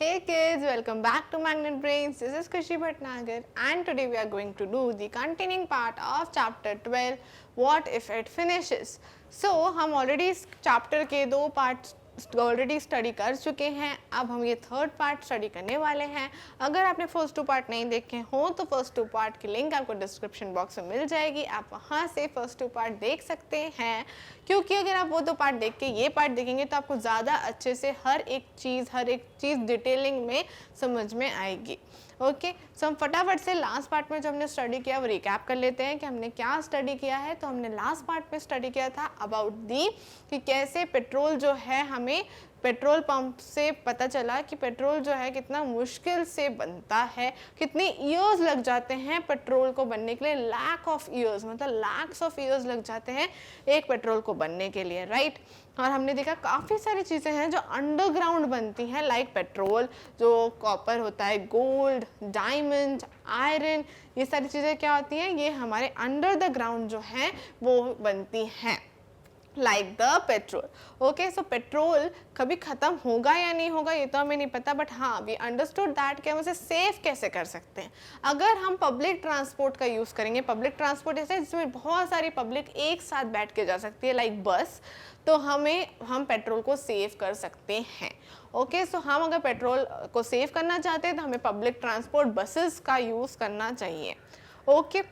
Hey kids, welcome back to Magnet Brains. This is Krishi Bhatnagar and today we are going to do the continuing part of chapter 12, What if it finishes? So, हम already इस chapter के दो parts already study कर चुके हैं. अब हम ये थर्ड पार्ट स्टडी करने वाले हैं. अगर आपने फर्स्ट टू पार्ट नहीं देखे हो तो फर्स्ट टू पार्ट की लिंक आपको डिस्क्रिप्शन बॉक्स में मिल जाएगी. आप वहाँ से फर्स्ट टू पार्ट देख सकते हैं, क्योंकि अगर आप वो दो पार्ट देख के ये पार्ट देखेंगे तो आपको ज़्यादा अच्छे से हर एक चीज़ डिटेलिंग में समझ में आएगी. ओके, सो हम फटाफट से लास्ट पार्ट में जो हमने स्टडी किया वो रिकैप कर लेते हैं कि हमने क्या स्टडी किया है. तो हमने लास्ट पार्ट में स्टडी किया था अबाउट दी कि कैसे पेट्रोल जो है, हमें पेट्रोल पंप से पता चला कि पेट्रोल जो है कितना मुश्किल से बनता है, कितनी ईयर्स लग जाते हैं पेट्रोल को बनने के लिए. लैक ऑफ ईयर्स, मतलब लैक्स ऑफ ईयर्स लग जाते हैं एक पेट्रोल को बनने के लिए, राइट. और हमने देखा काफ़ी सारी चीज़ें हैं जो अंडरग्राउंड बनती हैं, लाइक पेट्रोल, जो कॉपर होता है, गोल्ड, डायमंड, आयरन, ये सारी चीज़ें क्या होती हैं, ये हमारे अंडर द ग्राउंड जो हैं वो बनती हैं, like the petrol. Okay, so petrol कभी ख़त्म होगा या नहीं होगा ये तो हमें नहीं पता, बट हाँ वी अंडरस्टूड दैट कि हम उसे सेफ कैसे कर सकते हैं. अगर हम पब्लिक ट्रांसपोर्ट का यूज़ करेंगे, पब्लिक ट्रांसपोर्ट ऐसे जिसमें बहुत सारी पब्लिक एक साथ बैठ के जा सकती है, लाइक बस, तो हम पेट्रोल को सेव कर सकते हैं. ओके, सो हम अगर पेट्रोल को सेव करना चाहते हैं तो हमें पब्लिक ट्रांसपोर्ट बसेस का यूज़ करना चाहिए. Okay,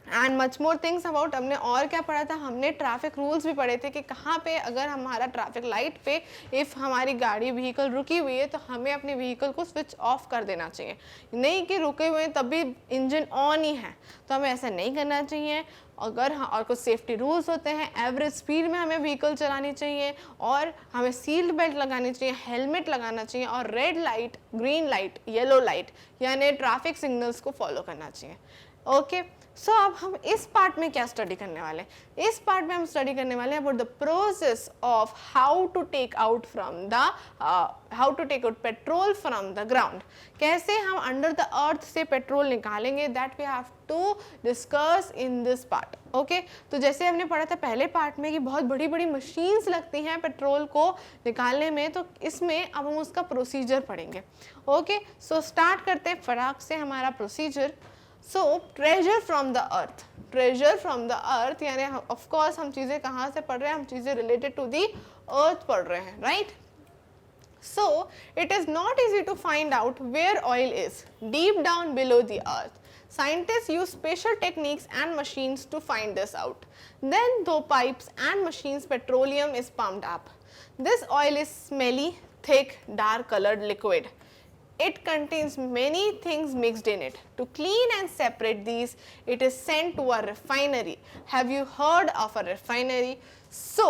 and much more things about. हमने और क्या पढ़ा था, हमने ट्रैफिक रूल्स भी पढ़े थे कि कहाँ पे अगर हमारा ट्रैफिक लाइट पे इफ़ हमारी गाड़ी व्हीकल रुकी हुई है तो हमें अपने व्हीकल को स्विच ऑफ कर देना चाहिए. नहीं कि रुके हुए हैं तब भी इंजन ऑन ही है, तो हमें ऐसा नहीं करना चाहिए. अगर और कुछ सेफ्टी रूल्स होते हैं, एवरेज स्पीड में हमें व्हीकल चलानी चाहिए, और हमें सीट बेल्ट लगानी चाहिए, हेलमेट लगाना चाहिए, और red light, green light, yellow light यानी ट्रैफिक सिग्नल्स को फॉलो करना चाहिए. ओके, सो अब हम इस पार्ट में क्या स्टडी करने वाले हैं, इस पार्ट में हम स्टडी करने वाले हैं about the process of how to take out petrol from the ground. कैसे हम अंडर द अर्थ से पेट्रोल निकालेंगे, that we have to discuss in this part. Okay, तो जैसे हमने पढ़ा था पहले पार्ट में कि बहुत बड़ी बड़ी मशीन्स लगती हैं पेट्रोल को निकालने में, तो इसमें अब हम उसका प्रोसीजर पढ़ेंगे. ओके, सो स्टार्ट करते हैं फटाक से हमारा procedure. So treasure from the earth यानी ऑफ कोर्स हम चीज़ें कहाँ से पढ़ रहे हैं, हम चीज़ें रिलेटेड टू दी अर्थ पढ़ रहे हैं, right. So it is not easy to find out where oil is deep down below the earth. Scientists use special techniques and machines to find this out. Then, through pipes and machines, petroleum is pumped up. This oil is smelly, thick, dark-colored liquid. It contains many things mixed in it. To clean and separate these, it is sent to a refinery. Have you heard of a refinery? So,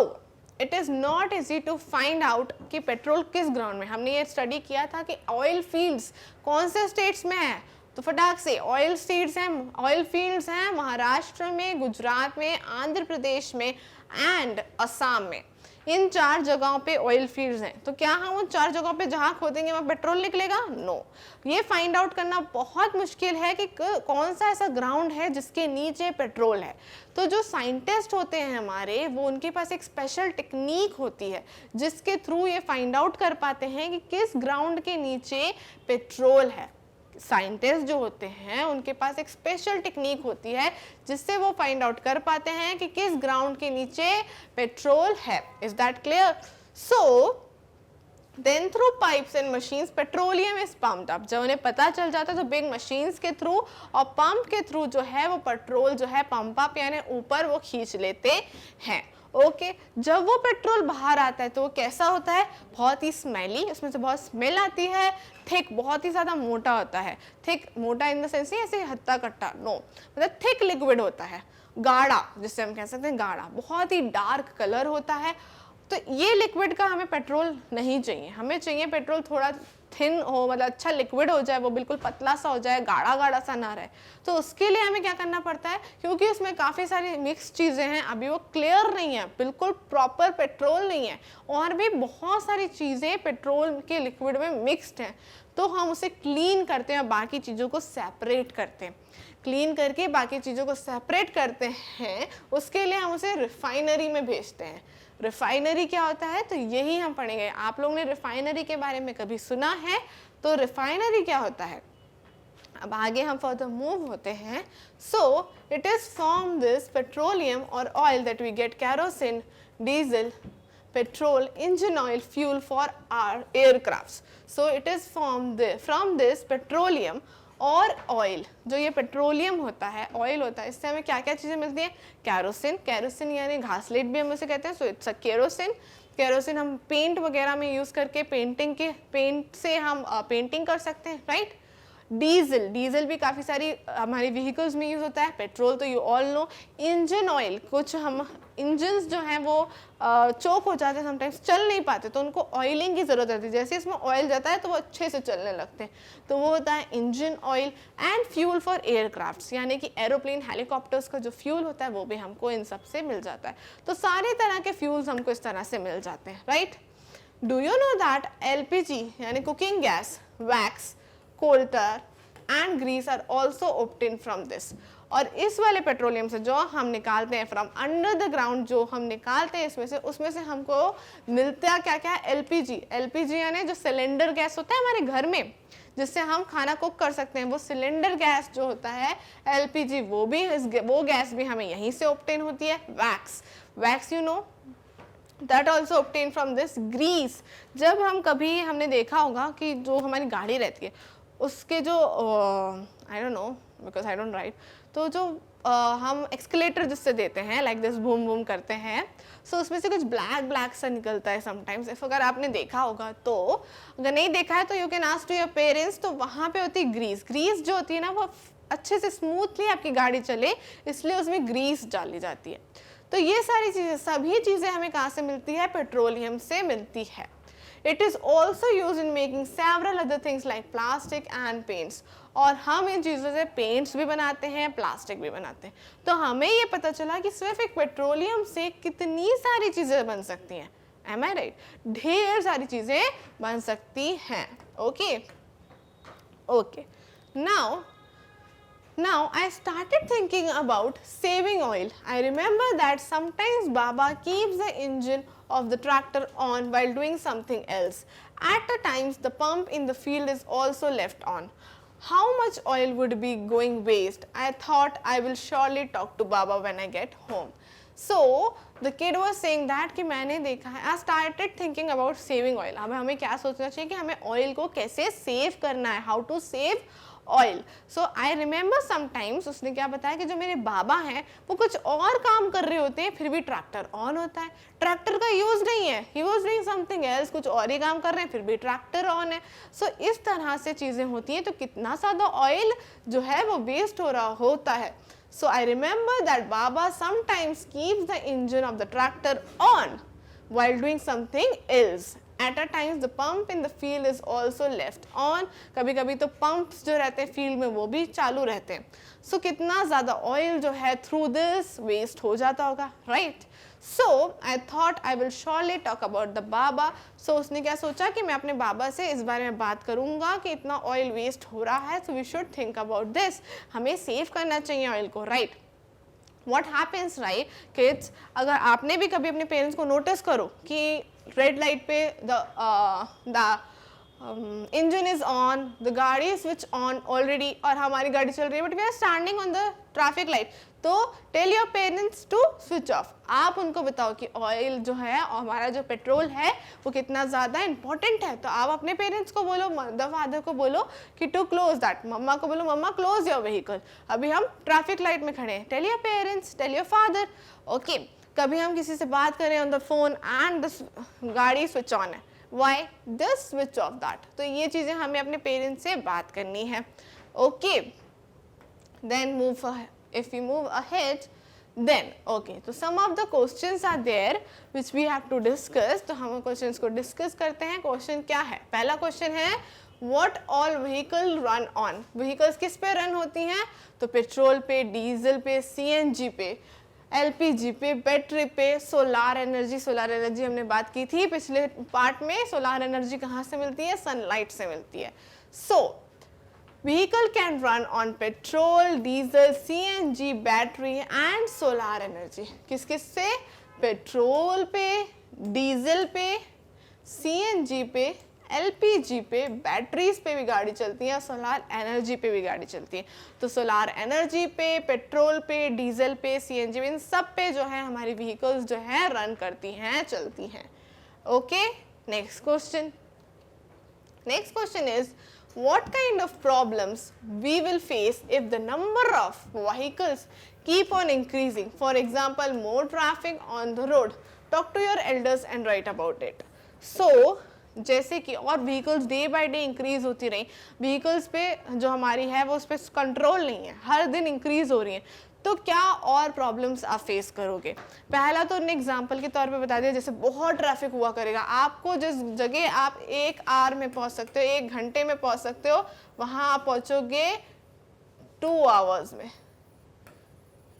it is not easy to find out कि petrol किस ground में. हमने ये study किया था कि oil fields कौन से स्टेट्स में है, तो फटाक से ऑयल फील्ड्स हैं महाराष्ट्र में, गुजरात में, आंध्र प्रदेश में एंड असम में. इन 4 जगहों पे ऑयल फील्ड्स हैं. तो क्या हम उन 4 जगहों पे जहाँ खोदेंगे वहाँ पेट्रोल निकलेगा? नो. ये फाइंड आउट करना बहुत मुश्किल है कि कौन सा ऐसा ग्राउंड है जिसके नीचे पेट्रोल है. तो जो साइंटिस्ट होते हैं हमारे, वो उनके पास एक स्पेशल टेक्निक होती है जिसके थ्रू ये फाइंड आउट कर पाते हैं कि किस ग्राउंड के नीचे पेट्रोल है. साइंटिस्ट जो होते हैं उनके पास एक स्पेशल टेक्निक होती है जिससे वो फाइंड आउट कर पाते हैं कि किस ग्राउंड के नीचे पेट्रोल है. Is that clear? So then through pipes and machines petroleum is pumped up. जब उन्हें पता चल जाता है तो बिग मशीन्स के थ्रू और पंप के थ्रू जो है वो पेट्रोल जो है पंप अप यानी ऊपर वो खींच लेते हैं. ओके, जब वो पेट्रोल बाहर आता है तो वो कैसा होता है, बहुत ही स्मेली, उसमें से बहुत स्मेल आती है. थिक, बहुत ही ज़्यादा मोटा होता है. थिक, मोटा इन द सेंस नहीं ऐसे हत्ता कट्टा, नो, मतलब थिक लिक्विड होता है. गाढ़ा, जिससे हम कह सकते हैं गाढ़ा, बहुत ही डार्क कलर होता है. तो ये लिक्विड का हमें पेट्रोल नहीं चाहिए. हमें चाहिए पेट्रोल थोड़ा थिन हो, मतलब अच्छा लिक्विड हो जाए, वो बिल्कुल पतला सा हो जाए, गाढ़ा गाढ़ा सा ना रहे. तो उसके लिए हमें क्या करना पड़ता है, क्योंकि उसमें काफ़ी सारी मिक्स चीज़ें हैं, अभी वो क्लियर नहीं है, बिल्कुल प्रॉपर पेट्रोल नहीं है, और भी बहुत सारी चीज़ें पेट्रोल के लिक्विड में मिक्सड हैं. तो हम उसे क्लीन करते हैं और बाकी चीज़ों को सेपरेट करते हैं. क्लीन करके बाकी चीज़ों को सेपरेट करते हैं, उसके लिए हम उसे रिफाइनरी में भेजते हैं. रिफाइनरी क्या होता है, तो यही हम पढ़ेंगे। आप लोगों ने रिफाइनरी के बारे में कभी सुना है, तो रिफाइनरी क्या होता है। अब आगे हम फर्दर मूव होते हैं। So it is from this petroleum और oil that we get kerosene, diesel, petrol, engine oil, fuel for our aircrafts. So it is from this petroleum और ऑयल, जो ये पेट्रोलियम होता है, ऑयल होता है, इससे हमें क्या क्या चीज़ें मिलती हैं, कैरोसिन, कैरोसिन यानी घासलेट भी हम उसे कहते हैं, so it's a kerosene. Kerosene हम पेंट वगैरह में यूज़ करके पेंट से हम पेंटिंग कर सकते हैं, राइट। डीजल, डीजल भी काफ़ी सारी हमारी व्हीकल्स में यूज़ होता है। पेट्रोल तो you all know. Engine oil, कुछ हम इंजन्स जो हैं वो चोक हो जाते हैं, समटाइम्स चल नहीं पाते, तो उनको ऑयलिंग की ज़रूरत रहती है। जैसे इसमें ऑयल जाता है तो वो अच्छे से चलने लगते हैं, तो वो होता है engine oil. And fuel for aircrafts, यानी कि एरोप्लेन, हेलीकॉप्टर्स का जो फ्यूल होता है वो भी हमको इन सब से मिल जाता है। तो सारे तरह के फ्यूल्स हमको इस तरह से मिल जाते हैं, right. Do you know that LPG यानी cooking gas, wax, coal tar and grease are also obtained from this. और इस वाले पेट्रोलियम से जो हम निकालते हैं फ्रॉम अंडर द ग्राउंड, जो हम निकालते हैं इसमें से, उसमें से हमको मिलता है क्या क्या है, LPG। LPG यानी जो सिलेंडर गैस होता है हमारे घर में जिससे हम खाना कुक कर सकते हैं, वो सिलेंडर गैस जो होता है LPG, वो गैस भी हमें यहीं से ऑब्टेन होती है। Wax, wax you know that also obtain from this. Grease, जब हम कभी हमने देखा होगा कि जो हमारी गाड़ी रहती है उसके जो I don't know because I don't write, तो जो हम एक्सकलेटर जिससे देते हैं लाइक दिस, बूम बूम करते हैं, सो उसमें से कुछ ब्लैक ब्लैक सा निकलता है समटाइम्स। इफ अगर आपने देखा होगा तो, अगर नहीं देखा है तो you can ask to your parents, तो वहाँ पे होती है ग्रीस। ग्रीस जो होती है ना वो अच्छे से स्मूथली आपकी गाड़ी चले, इसलिए उसमें ग्रीस डाली जाती है। तो ये सारी चीज़ें, सभी चीज़ें हमें कहाँ से मिलती है, पेट्रोलियम से मिलती है। It is also used in making several other things like plastic and paints. और हम इन चीज़ों से पेंट्स भी बनाते हैं, प्लास्टिक भी बनाते हैं। तो हमें ये पता चला कि सिर्फ एक पेट्रोलियम से कितनी सारी चीज़ें बन सकती हैं। Am I right? ढेर सारी चीज़ें बन सकती हैं। Okay? Okay. Now I started thinking about saving oil. I remember that sometimes Baba keeps the engine of the tractor on while doing something else. At times the pump in the field is also left on. How much oil would be going waste? I thought I will surely talk to Baba when I get home. So the kid was saying that कि मैंने देखा है, I started thinking about saving oil. अब हमें क्या सोचना चाहिए कि हमें ऑयल को कैसे सेव करना है, how to save oil. So I remember sometimes उसने क्या बताया कि जो मेरे बाबा हैं वो कुछ और काम कर रहे होते हैं, फिर भी ट्रैक्टर ऑन होता है, ट्रैक्टर का यूज नहीं है, he was doing something else, कुछ और ही काम कर रहे हैं, फिर भी ट्रैक्टर ऑन है। सो इस तरह से चीज़ें होती हैं, तो कितना ज़्यादा ऑयल जो है वो वेस्ट हो रहा होता है। So I remember that baba sometimes keeps the engine of the tractor on while doing something else. At a times the pump in the field is also left on. कभी कभी तो पंप्स जो रहते हैं फील्ड में वो भी चालू रहते हैं। सो कितना ज़्यादा ऑयल जो है थ्रू दिस वेस्ट हो जाता होगा, right. So I thought I will surely talk about the baba. So उसने क्या सोचा कि मैं अपने बाबा से इस बारे में बात करूँगा कि इतना ऑयल वेस्ट हो रहा है, so we should think about this, हमें सेव करना चाहिए ऑयल को, right. What happens, right, kids, अगर आपने भी कभी अपने पेरेंट्स को नोटिस करो कि रेड लाइट पे the engine is on, the gaadi switch on already और हमारी गाड़ी चल रही है, but we are standing on the traffic light, तो tell your parents to switch off. आप उनको बताओ कि ऑयल जो है और हमारा जो पेट्रोल है वो कितना ज़्यादा इंपॉर्टेंट है। तो आप अपने पेरेंट्स को बोलो, मदर फादर को बोलो कि टू क्लोज दैट, मम्मा को बोलो मम्मा क्लोज योर व्हीकल, अभी हम ट्रैफिक लाइट में खड़े हैं। Tell your parents, tell your father. Okay, कभी हम किसी से बात करें ऑन द फोन एंड गाड़ी स्विच ऑन है, why this switch off that. तो ये चीज़ें हमें अपने पेरेंट्स से बात करनी है। Okay, then move, if we move ahead, then okay, so some of the questions are there which we have to discuss. तो हम क्वेश्चंस को डिस्कस करते हैं। क्वेश्चन क्या है, पहला क्वेश्चन है what all vehicle run on? Vehicles किस पे रन होती हैं, तो पेट्रोल पे, डीजल पे, CNG पे, LPG पे, बैटरी पे, सोलार एनर्जी। सोलार एनर्जी हमने बात की थी पिछले पार्ट में। सोलार एनर्जी कहाँ से मिलती है, सनलाइट से मिलती है। सो Vehicle can run on petrol, diesel, CNG, battery and solar energy. किस किस से, पेट्रोल पे, डीजल पे, सीएनजी पे, एलपीजी पे, बैटरीज पे भी गाड़ी चलती है, सोलार एनर्जी पे भी गाड़ी चलती है। तो सोलार एनर्जी पे, पेट्रोल पे, डीजल पे, सीएनजी पे, इन सब पे जो है हमारी व्हीकल्स जो है रन करती हैं, चलती हैं। Okay, next question. Next question is, what kind of problems we will face if the number of vehicles keep on increasing? For example, more traffic on the road. Talk to your elders and write about it. So, जैसे कि और vehicles day by day increase होती रही, vehicles पे जो हमारी है वो उस पर कंट्रोल नहीं है, हर दिन इंक्रीज हो रही है, तो क्या और प्रॉब्लम्स आप फेस करोगे? पहला तो उन्हें एग्जांपल के तौर पे बता दिया, जैसे बहुत ट्रैफिक हुआ करेगा, आपको जिस जगह आप 1 आवर में पहुंच सकते हो, 1 घंटे में पहुंच सकते हो, वहां आप पहुंचोगे 2 आवर्स में,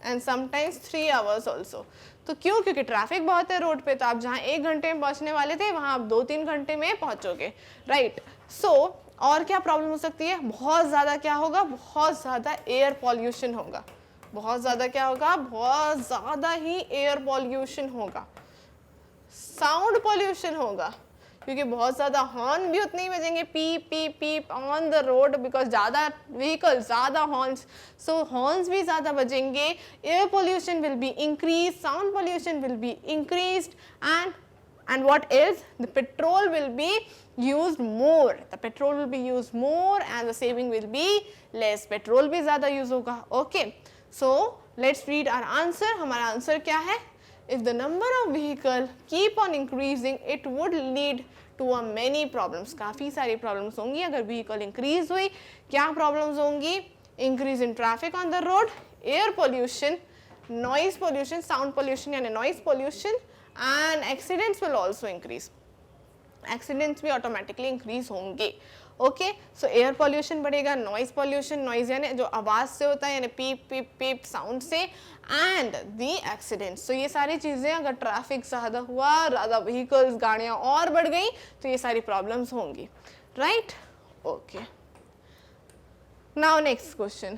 एंड समटाइम्स 3 आवर्स ऑल्सो। तो क्यों? क्योंकि ट्रैफिक बहुत है रोड पे, तो आप जहाँ 1 घंटे में पहुंचने वाले थे वहां आप 2-3 घंटे में पहुंचोगे, राइट। सो और क्या प्रॉब्लम हो सकती है? बहुत ज़्यादा क्या होगा? बहुत ज़्यादा एयर पॉल्यूशन होगा। बहुत ज़्यादा क्या होगा? बहुत ज़्यादा ही एयर पॉल्यूशन होगा, साउंड पॉल्यूशन होगा, क्योंकि बहुत ज़्यादा हॉर्न भी उतने ही बजेंगे, peep peep peep on the road, because ज़्यादा व्हीकल, ज़्यादा हॉर्न्स, सो हॉर्न्स भी ज़्यादा बजेंगे, air pollution will be increase, sound pollution will be increase, and what else? The petrol will be used more. The petrol will be used more and the saving will be less. Petrol भी ज़्यादा use होगा. Okay. So let's read our answer. हमारा answer क्या है? If the number of vehicle keep on increasing, it would lead to a many problems. काफ़ी सारी problems होंगी अगर vehicle increase हुई. क्या problems होंगी? Increase in traffic on the road, air pollution, noise pollution, sound pollution यानी noise pollution, and accidents will also increase. Accidents भी automatically increase होंगे. ओके, सो एयर पॉल्यूशन बढ़ेगा, नॉइज पॉल्यूशन, नॉइज यानी जो आवाज़ से होता है, यानी पीप पीप पीप साउंड से, एंड दी एक्सीडेंट्स। तो ये सारी चीज़ें अगर ट्रैफिक ज़्यादा हुआ, ज़्यादा व्हीकल्स, गाड़ियाँ और बढ़ गई, तो ये सारी प्रॉब्लम्स होंगी, right. Okay, now next question.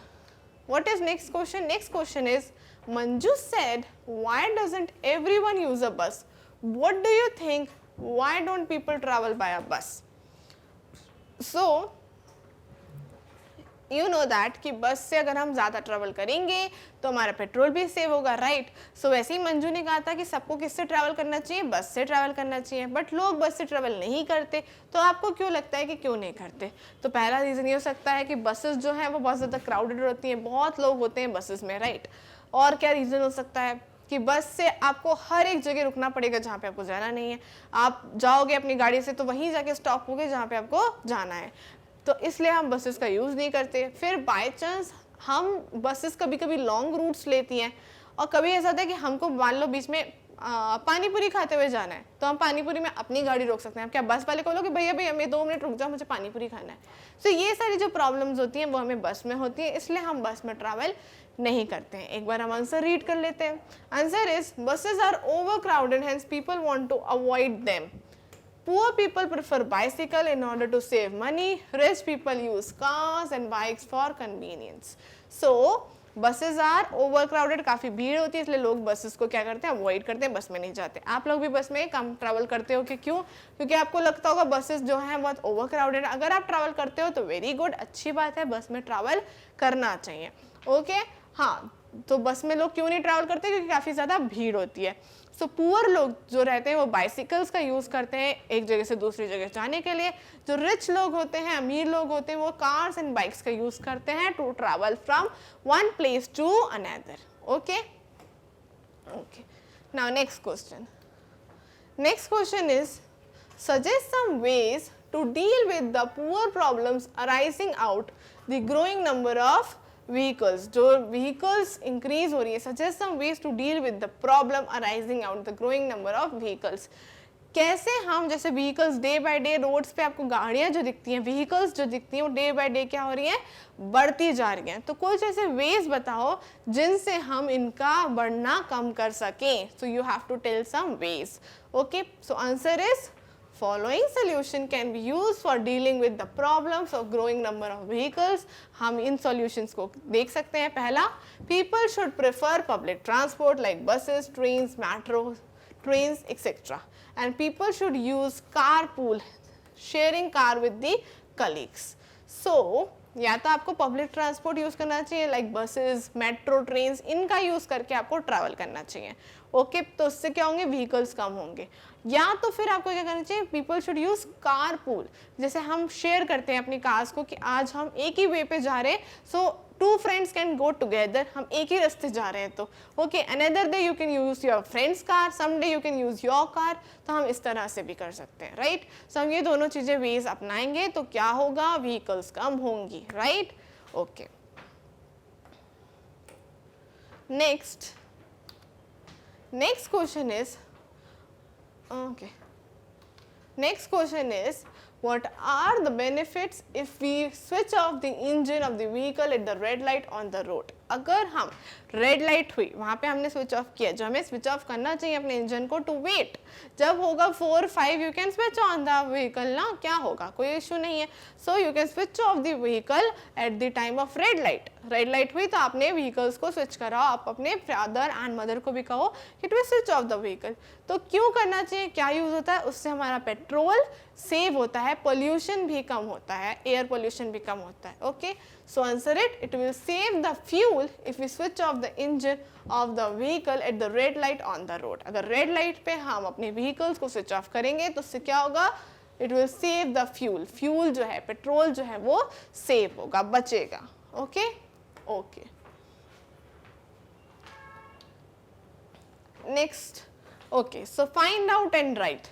What is next question? Next question is, Manju said, why doesn't everyone use a bus? What do you think? Why don't people travel by a bus? So, you know that कि बस से अगर हम ज़्यादा travel करेंगे तो हमारा petrol भी सेव होगा, राइट। सो वैसे ही मंजू ने कहा था कि सबको किससे ट्रैवल करना चाहिए? बस से ट्रैवल करना चाहिए, बट लोग बस से ट्रैवल नहीं करते। तो आपको क्यों लगता है कि क्यों नहीं करते? तो पहला रीज़न ये हो सकता है कि बसेस जो हैं वो बहुत ज़्यादा क्राउडेड होती हैं, बहुत लोग होते हैं बसेस में, राइट। और क्या रीज़न हो सकता है कि बस से आपको हर एक जगह रुकना पड़ेगा जहाँ पे आपको जाना नहीं है। आप जाओगे अपनी गाड़ी से तो वहीं जाके स्टॉप होगे जहाँ पे आपको जाना है, तो इसलिए हम बसेस का यूज़ नहीं करते। फिर बाय चांस हम बसेस कभी कभी लॉन्ग रूट्स लेती हैं, और कभी ऐसा होता है कि हमको मान लो बीच में पानीपुरी खाते हुए जाना है, तो हम पानीपुरी में अपनी गाड़ी रोक सकते हैं। आप क्या बस वाले को बोलोगे भैया भैया मैं 2 मिनट रुक जाओ, मुझे पानीपुरी खाना है? तो ये सारी जो प्रॉब्लम्स होती हैं वो हमें बस में होती है, इसलिए हम बस में ट्रैवल नहीं करते हैं। एक बार हम आंसर रीड कर लेते हैं। Answer is, buses are over crowded, hence people want to avoid them. Poor people prefer bicycle in order to save money. Rich people use cars and bikes for convenience. So buses are overcrowded, काफ़ी भीड़ होती है, इसलिए लोग buses को क्या करते हैं? अवॉइड करते हैं, बस में नहीं जाते। आप लोग भी बस में कम ट्रैवल करते हो कि क्यों? क्योंकि आपको लगता होगा बसेस जो हैं बहुत ओवरक्राउडेड। अगर आप ट्रैवल करते हो तो वेरी गुड, अच्छी बात है, बस में ट्रैवल करना चाहिए। ओके, हाँ, तो बस में लोग क्यों नहीं ट्रैवल करते? क्योंकि काफ़ी ज़्यादा भीड़ होती है। सो पुअर लोग जो रहते हैं वो बाइसिकल्स का यूज़ करते हैं एक जगह से दूसरी जगह जाने के लिए। जो रिच लोग होते हैं, अमीर लोग होते हैं, वो कार्स एंड बाइक्स का यूज़ करते हैं to travel from one place to another. Okay okay, now next question. Next question is, suggest some ways to deal with the poor problems arising out the growing number of vehicles. जो vehicles increase हो रही है, suggest some ways to deal with the problem arising out the growing number of vehicles. कैसे हम, जैसे vehicles day by day roads पे आपको गाड़ियां जो दिखती हैं, व्हीकल्स जो दिखती हैं, वो डे बाय डे क्या हो रही हैं? बढ़ती जा रही हैं। तो कुछ ऐसे वेज बताओ जिनसे हम इनका बढ़ना कम कर सकें। So you have to tell some ways. Okay, so answer is, following solution can be used for dealing with the problems of growing number of vehicles. हम इन solutions को देख सकते हैं। पहला, people should prefer public transport like buses, trains, metro, trains, etc. and people should use carpool, sharing car with the colleagues. So या तो आपको public transport use करना चाहिए लाइक बसेस, मेट्रो, ट्रेन्स, इनका यूज करके आपको ट्रैवल करना चाहिए. ओके तो उससे क्या होंगे, व्हीकल्स कम होंगे. या तो फिर आपको क्या करना चाहिए, people should use car pool. जैसे हम शेयर करते हैं अपनी कार्स को कि आज हम एक ही वे पे जा रहे हैं, so two friends can go together, हम एक ही रास्ते जा रहे हैं. तो okay another day you can use your friend's car, some day you can use your car. तो हम इस तरह से भी कर सकते हैं, राइट. सो हम ये दोनों चीजें वेज अपनाएंगे तो क्या होगा, व्हीकल्स कम होंगी, right. Okay next question is okay next question is what are the benefits if we switch off the engine of the vehicle at the red light on the road. अगर हम red light हुई वहाँ पे हमने switch off किया, जो हमें switch off करना चाहिए अपने इंजन को टू वेट, जब होगा 4-5 you can switch on the vehicle ना, क्या होगा, कोई इशू नहीं है. सो you can switch off the vehicle at the time of red light. Red light हुई तो आपने व्हीकल्स को स्विच कराओ, आप अपने फादर एंड मदर को भी कहो कि to switch off the vehicle. तो क्यों करना चाहिए, क्या यूज होता है, उससे हमारा पेट्रोल सेव होता है, पोल्यूशन भी कम होता है, एयर पोल्यूशन भी कम होता है. Okay so answer it will save the fuel if we switch off the engine of the vehicle at the red light on the road. अगर रेड लाइट पे हम अपने व्हीकल्स को स्विच ऑफ करेंगे तो उससे क्या होगा, it will save the fuel. Fuel जो है, पेट्रोल जो है वो सेव होगा, बचेगा. Okay okay next. Okay so find out and right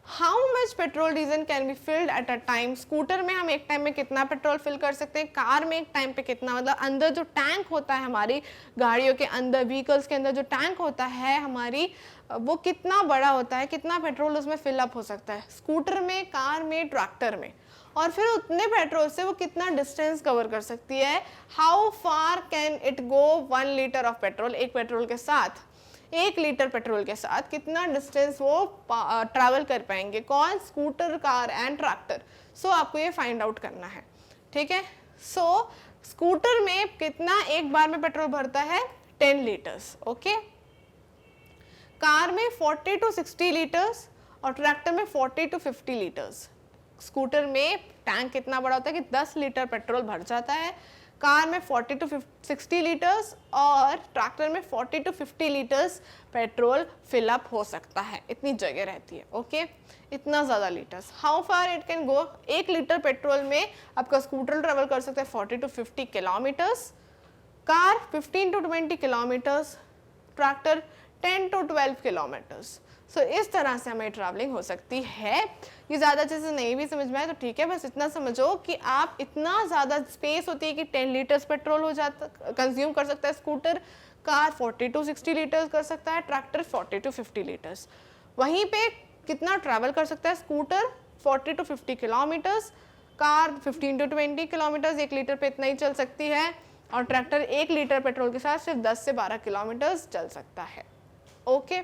how much petrol diesel can be filled at a time. Scooter में हम एक टाइम में कितना पेट्रोल फिल कर सकते हैं, कार में एक टाइम पे कितना, मतलब अंदर जो टैंक होता है हमारी गाड़ियों के अंदर, व्हीकल्स के अंदर जो टैंक होता है हमारी, वो कितना बड़ा होता है, कितना पेट्रोल उसमें फिलअप हो सकता है स्कूटर में, कार में, ट्रैक्टर में. और फिर उतने पेट्रोल से वो कितना डिस्टेंस कवर कर सकती है, how far can it go 1 litre of petrol. एक पेट्रोल के साथ, 1 लीटर पेट्रोल के साथ कितना डिस्टेंस वो ट्रैवल कर पाएंगे, कौन, स्कूटर, कार एंड ट्रैक्टर. सो आपको ये फाइंड आउट करना है, ठीक है. सो स्कूटर में कितना एक बार में पेट्रोल भरता है, 10 लीटर्स. ओके कार में 40 to 60 लीटर्स और ट्रैक्टर में 40 to 50 लीटर्स. स्कूटर में टैंक कितना बड़ा होता है कि 10 लीटर पेट्रोल भर जाता है, कार में 40 to 60 लीटर्स और ट्रैक्टर में 40 to 50 लीटर्स पेट्रोल फिलअप हो सकता है, इतनी जगह रहती है. ओके इतना ज़्यादा litres. How far it can go, 1 litre petrol में आपका स्कूटर ट्रेवल कर सकता है 40 to 50 kilometres, car 15 to 20 kilometres, tractor 10 to 12 kilometres. So इस तरह से हमें ट्रैवलिंग हो सकती है. ये ज़्यादा चीज़ें नहीं भी समझ में आए तो ठीक है, बस इतना समझो कि आप इतना ज़्यादा स्पेस होती है कि 10 लीटर्स पेट्रोल हो जाता, कंज्यूम कर सकता है स्कूटर, कार 40 to 60 लीटर्स कर सकता है, ट्रैक्टर 40 to 50 लीटर्स. वहीं पे कितना ट्रैवल कर सकता है scooter, 40 to 50 kilometres, car 15 to 20 kilometres, 1 litre पे इतना ही चल सकती है, और ट्रैक्टर 1 लीटर पेट्रोल के साथ सिर्फ 10 से 12 किलोमीटर्स चल सकता है. ओके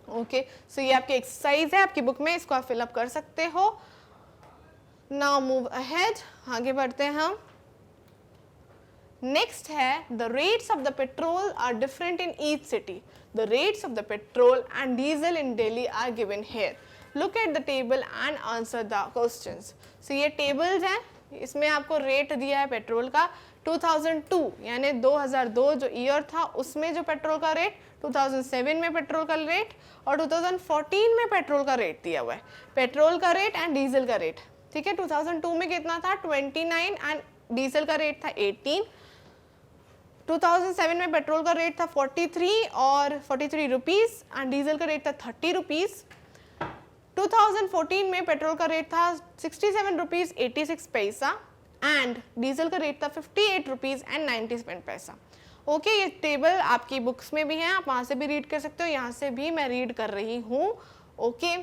ओके सो ये आपकी एक्सरसाइज है आपकी बुक में, इसको आप फिलअप कर सकते हो. नाउ मूव अहेड, आगे बढ़ते हैं हम. नेक्स्ट है the rates of the petrol are different in each city. The rates of the petrol and diesel in Delhi are given here. Look at the table and answer the questions. So ये tables हैं, इसमें आपको rate दिया है petrol का. 2002 यानी 2002 जो year था उसमें जो पेट्रोल का रेट, 2007 में पेट्रोल का रेट और 2014 में पेट्रोल का रेट दिया हुआ है. पेट्रोल का रेट एंड डीजल का रेट, ठीक है. 2002 में कितना था, 29 एंड डीजल का रेट था 18. 2007 में पेट्रोल का रेट था 43 और 43 रुपीज़ एंड डीजल का रेट था 30 रुपीज़. 2014 में पेट्रोल का रेट था 67 रुपीज़ 86 पैसा एंड डीजल का रेट था 58 रुपीज़ एंड 97 पैसा. ओके ये टेबल आपकी बुक्स में भी है, आप वहाँ से भी रीड कर सकते हो, यहाँ से भी मैं रीड कर रही हूँ. ओके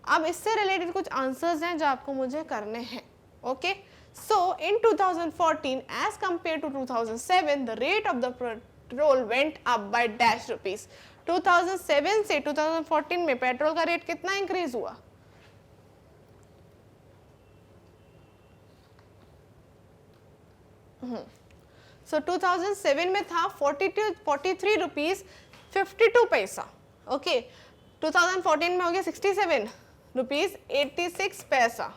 अब इससे रिलेटेड कुछ आंसर्स हैं जो आपको मुझे करने हैं. Okay so in 2014 as compare to 2007 the rate of the petrol went up by dash rupees. 2007 से 2014 में पेट्रोल का रेट कितना इंक्रीज हुआ, सो 2007 में था 43 रुपीज 52 पैसा. ओके 2014 में हो गया 67 रुपीज 86 पैसा।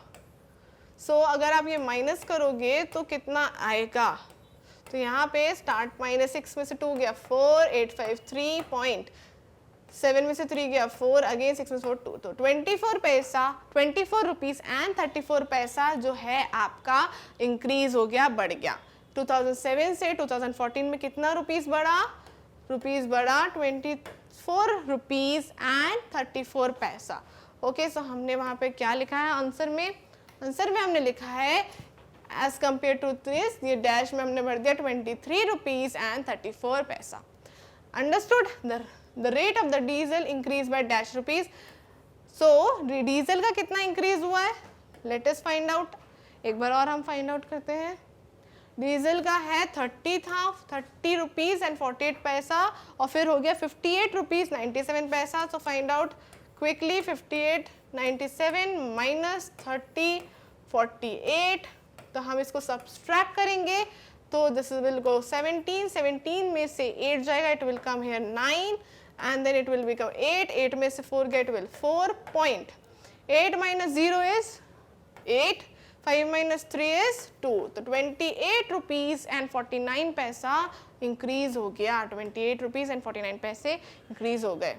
सो अगर आप ये माइनस करोगे तो कितना आएगा, तो यहाँ पे स्टार्ट -6 में से 2 गया 4, 853.7 में से 3 गया 4, अगेन 6 में से 4 2, तो 24 पैसा 24 रुपीज एंड 34 पैसा जो है आपका इंक्रीज हो गया, बढ़ गया। 2007 से 2014 में कितना रुपीज बढ़ा, 24 रुपीज एंड 34 पैसा। ओके, सो हमने वहाँ पे क्या लिखा है आंसर में, आंसर में हमने लिखा है एज कम्पेयर टू दिस, ये डैश में हमने भर दिया 23 रुपीज एंड 34 पैसा। Understood? The rate of the diesel increase by dash rupees. So diesel का कितना इंक्रीज हुआ है, लेट अस फाइंड आउट। एक बार और हम फाइंड आउट करते हैं। डीजल का है 30 रुपीज एंड 48 पैसा और फिर हो गया 58 रुपीज 97 पैसा। So find out quickly, 58 97 minus 30 48, तो हम इसको सब्सट्रैक्ट करेंगे तो दिस विल गो 17 में से 8 जाएगा, it will come here 9 and then it will become 8 में से 4 गया, it will 4.8 minus 0 is 8, 5 minus 3 is 2, तो 28 रुपीज एंड 49 पैसा इंक्रीज हो गया, 28 रुपीज एंड 49 पैसे इंक्रीज हो गए,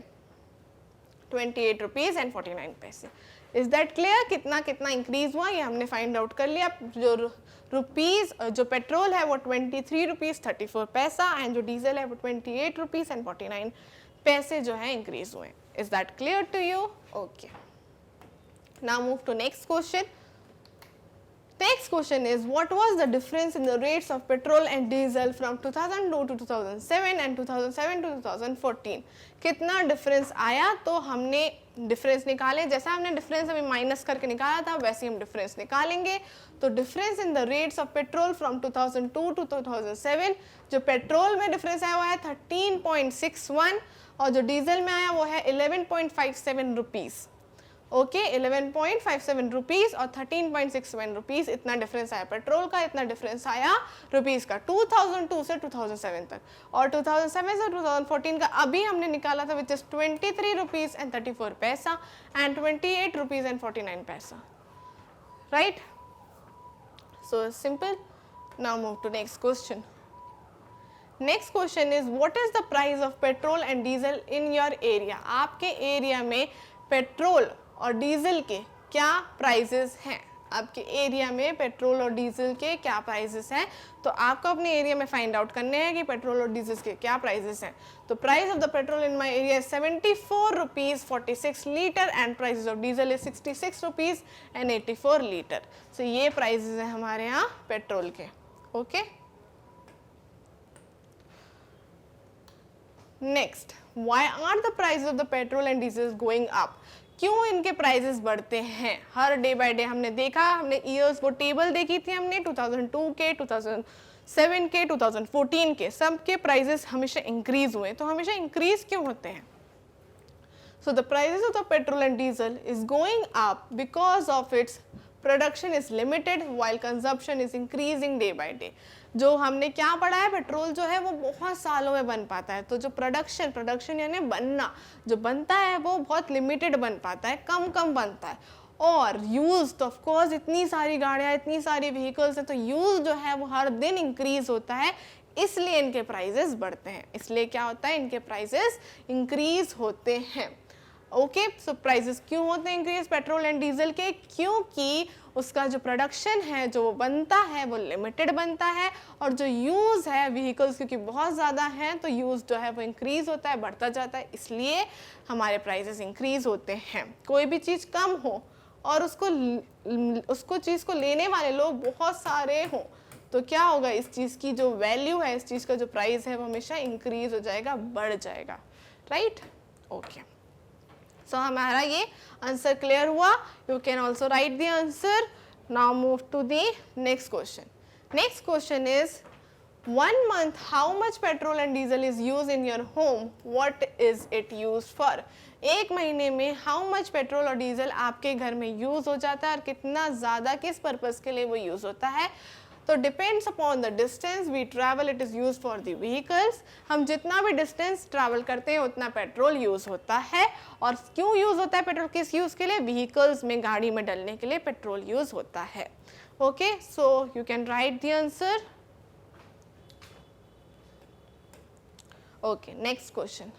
28 रुपीज एंड 49 पैसे। Is that clear? कितना कितना इंक्रीज हुआ ये हमने फाइंड आउट कर लिया। जो रुपीज, जो पेट्रोल है वो 23 रुपीज 34 पैसा एंड जो डीजल है वो 28 रुपीज एंड 49 पैसे जो है इंक्रीज हुए। Is that clear to you? Okay, now move to next question. Next question is, what was the difference in the rates of petrol and diesel from 2002 to 2007 and 2007 to 2014? कितना difference आया, तो हमने difference निकाले। जैसा हमने difference अभी minus करके निकाला था वैसे ही हम डिफरेंस निकालेंगे। तो difference in the rates of petrol from 2002 to 2007, जो पेट्रोल में डिफरेंस आया वो है 13.61 और जो डीजल में आया वो है 11.57 रुपीज़। ओके, 11.57 रुपीज़ और 13.61 रुपीज़, इतना डिफरेंस आया पेट्रोल का, इतना डिफरेंस आया रुपीज़ का 2002 से 2007 तक। और 2007 से 2014 का अभी हमने निकाला था विच इज़ 23 रुपीज़ एंड 34 पैसा and 28 rupees and 49 paisa, right? So simple. Now move to next question. Next question is, what is the price of petrol and diesel in your area? आपके एरिया में पेट्रोल और diesel के क्या prices हैं? आपके area में petrol और diesel के क्या प्राइजेस हैं? तो आपको अपने एरिया में फाइंड आउट करने हैं कि पेट्रोल और डीजल के क्या प्राइजेस हैं। तो price of the petrol in my area 74 rupees 46 litre and price of diesel is 66 rupees and 84 litre. So ये प्राइजेस हैं हमारे यहाँ पेट्रोल के। Okay, next, why are the price of the petrol and diesel going up? क्यों इनके prices बढ़ते हैं हर day by day? हमने देखा, हमने ईयर्स वो टेबल देखी थी हमने 2002 के, 2007 के, 2014 के, सब के प्राइजेस हमेशा इंक्रीज हुए। तो हमेशा इंक्रीज क्यों होते हैं? So the prices of the petrol and diesel is going up because of its production is limited while consumption is increasing day by day. जो हमने क्या पढ़ा है, पेट्रोल जो है वो बहुत सालों में बन पाता है, तो जो प्रोडक्शन यानी बनना, जो बनता है वो बहुत लिमिटेड बन पाता है, कम बनता है। और यूज़ तो ऑफकोर्स इतनी सारी गाड़ियाँ, इतनी सारी व्हीकल्स हैं, तो यूज़ जो है वो हर दिन इंक्रीज होता है, इसलिए इनके प्राइजेस बढ़ते हैं। इसलिए क्या होता है, इनके प्राइजेस इंक्रीज होते हैं। ओके, सो प्राइजेस क्यों होते हैं इंक्रीज पेट्रोल एंड डीजल के? क्योंकि उसका जो प्रोडक्शन है, जो बनता है वो लिमिटेड बनता है और जो यूज़ है व्हीकल्स क्योंकि बहुत ज़्यादा हैं तो यूज़ जो है वो इंक्रीज़ होता है, बढ़ता जाता है, इसलिए हमारे प्राइजेस इंक्रीज़ होते हैं। कोई भी चीज़ कम हो और उसको चीज़ को लेने वाले लोग बहुत सारे हों तो क्या होगा, इस चीज़ की जो वैल्यू है, इस चीज़ का जो प्राइस है वो हमेशा इंक्रीज़ हो जाएगा, बढ़ जाएगा, राइट? ओके, सो हमारा ये आंसर क्लियर हुआ। You can also write the answer. Now move to the next question. Next question is, 1 month how much petrol and diesel is used in your home? What is it used for? एक महीने में how much petrol और diesel आपके घर में use हो जाता है और कितना ज़्यादा किस पर्पज़ के लिए वो यूज़ होता है? तो depends upon the distance we travel it is use for the vehicles. हम जितना भी डिस्टेंस ट्रैवल करते हैं उतना पेट्रोल यूज़ होता है। और क्यों यूज़ होता है पेट्रोल, किस यूज़ के लिए? व्हीकल्स में, गाड़ी में डलने के लिए पेट्रोल यूज़ होता है। Okay, so you can write the answer. Okay, next question.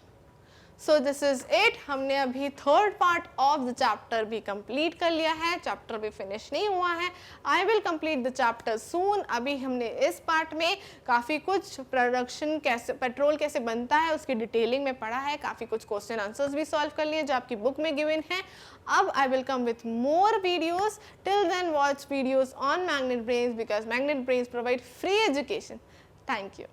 So this is it. हमने अभी third part of the chapter भी कंप्लीट कर लिया है, चैप्टर भी फिनिश नहीं हुआ है। I will complete the chapter soon. अभी हमने इस पार्ट में काफ़ी कुछ प्रोडक्शन कैसे, पेट्रोल कैसे बनता है उसकी डिटेलिंग में पढ़ा है, काफ़ी कुछ क्वेश्चन आंसर्स भी सॉल्व कर लिए जो आपकी बुक में गिवन है। अब I will come with more videos. Till then watch videos on Magnet Brains because Magnet Brains provide free education. Thank you.